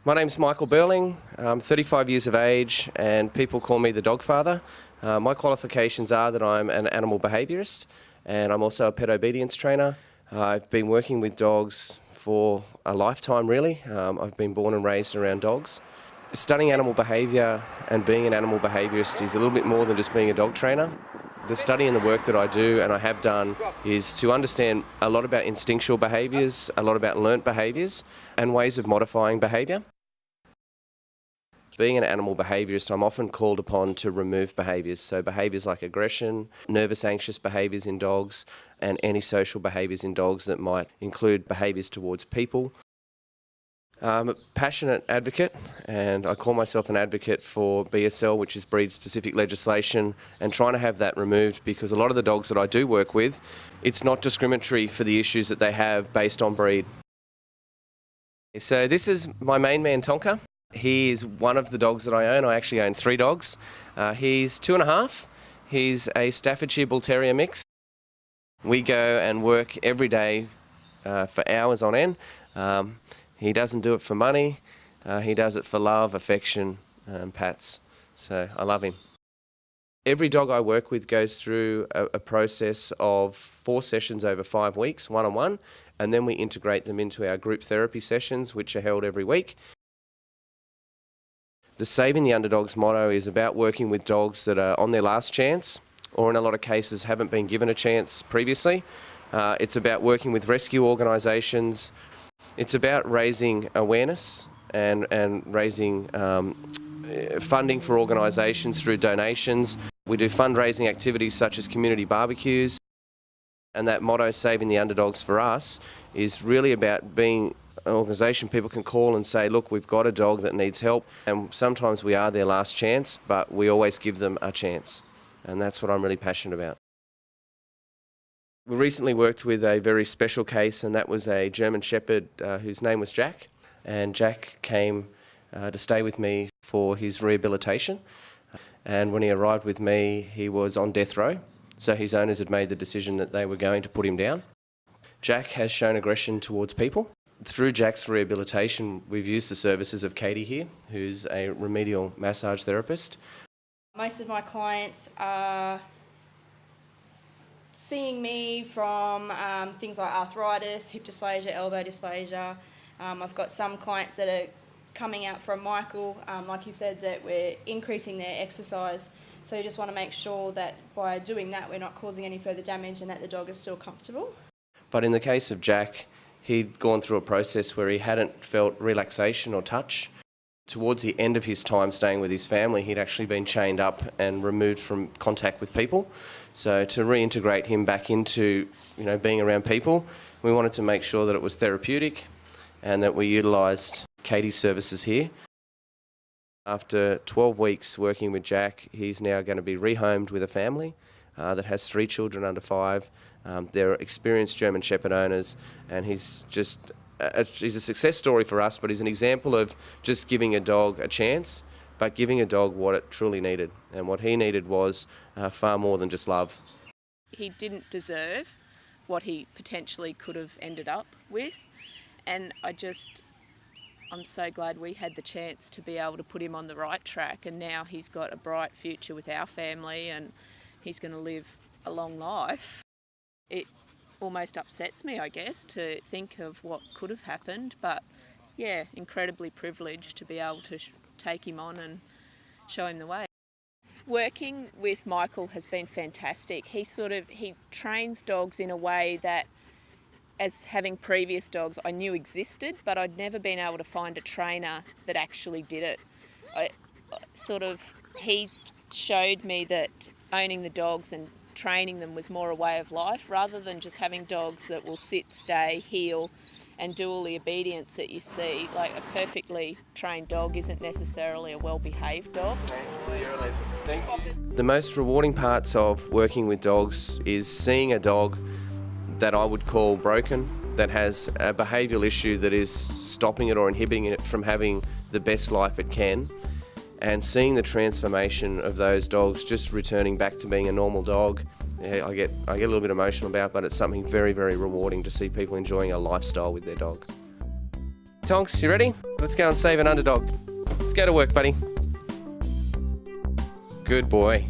My name's Michael Burling. I'm 35 years of age and people call me the Dogfather. My qualifications are that I'm an animal behaviourist and I'm also a pet obedience trainer. I've been working with dogs for a lifetime really. I've been born and raised around dogs. Studying animal behaviour and being an animal behaviourist is a little bit more than just being a dog trainer. The study and the work that I do and I have done is to understand a lot about instinctual behaviours, a lot about learnt behaviours and ways of modifying behaviour. Being an animal behaviourist, I'm often called upon to remove behaviours, so behaviours like aggression, nervous, anxious behaviours in dogs and antisocial behaviours in dogs that might include behaviours towards people. I'm a passionate advocate and I call myself an advocate for BSL, which is breed-specific legislation, and trying to have that removed because a lot of the dogs that I do work with, it's not discriminatory for the issues that they have based on breed. So this is my main man Tonka. He is one of the dogs that I own. I actually own 3 dogs. He's 2.5. He's a Staffordshire Bull Terrier mix. We go and work every day for hours on end. He doesn't do it for money. He does it for love, affection, and pats. So I love him. Every dog I work with goes through a process of 4 sessions over 5 weeks, one-on-one, and then we integrate them into our group therapy sessions, which are held every week. The Saving the Underdogs motto is about working with dogs that are on their last chance, or in a lot of cases haven't been given a chance previously. It's about working with rescue organisations. It's about raising awareness and raising funding for organisations through donations. We do fundraising activities such as community barbecues. And that motto, Saving the Underdogs, for us is really about being an organisation people can call and say, look, we've got a dog that needs help, and sometimes we are their last chance, but we always give them a chance. And that's what I'm really passionate about. We recently worked with a very special case, and that was a German Shepherd whose name was Jack. And Jack came to stay with me for his rehabilitation. And when he arrived with me, he was on death row. So his owners had made the decision that they were going to put him down. Jack has shown aggression towards people. Through Jack's rehabilitation, we've used the services of Katie here, who's a remedial massage therapist. Most of my clients are seeing me from things like arthritis, hip dysplasia, elbow dysplasia. I've got some clients that are coming out from Michael, like he said, that we're increasing their exercise. So you just want to make sure that by doing that we're not causing any further damage and that the dog is still comfortable. But in the case of Jack, he'd gone through a process where he hadn't felt relaxation or touch. Towards the end of his time staying with his family, he'd actually been chained up and removed from contact with people. So to reintegrate him back into, being around people, we wanted to make sure that it was therapeutic and that we utilised Katie's services here. After 12 weeks working with Jack, he's now going to be rehomed with a family that has 3 children under 5. They're experienced German Shepherd owners, and he's a success story for us, but he's an example of just giving a dog a chance, but giving a dog what it truly needed. And what he needed was far more than just love. He didn't deserve what he potentially could have ended up with, and I'm so glad we had the chance to be able to put him on the right track, and now he's got a bright future with our family and he's going to live a long life. It almost upsets me, I guess, to think of what could have happened, but yeah, incredibly privileged to be able to take him on and show him the way. Working with Michael has been fantastic. He trains dogs in a way that, as having previous dogs, I knew existed, but I'd never been able to find a trainer that actually did it. He showed me that owning the dogs and training them was more a way of life rather than just having dogs that will sit, stay, heel and do all the obedience that you see. Like a perfectly trained dog isn't necessarily a well-behaved dog. The most rewarding parts of working with dogs is seeing a dog that I would call broken, that has a behavioural issue that is stopping it or inhibiting it from having the best life it can, and seeing the transformation of those dogs just returning back to being a normal dog. I get a little bit emotional about, but it's something very, very rewarding to see people enjoying a lifestyle with their dog. Tonks, you ready? Let's go and save an underdog. Let's go to work, buddy. Good boy.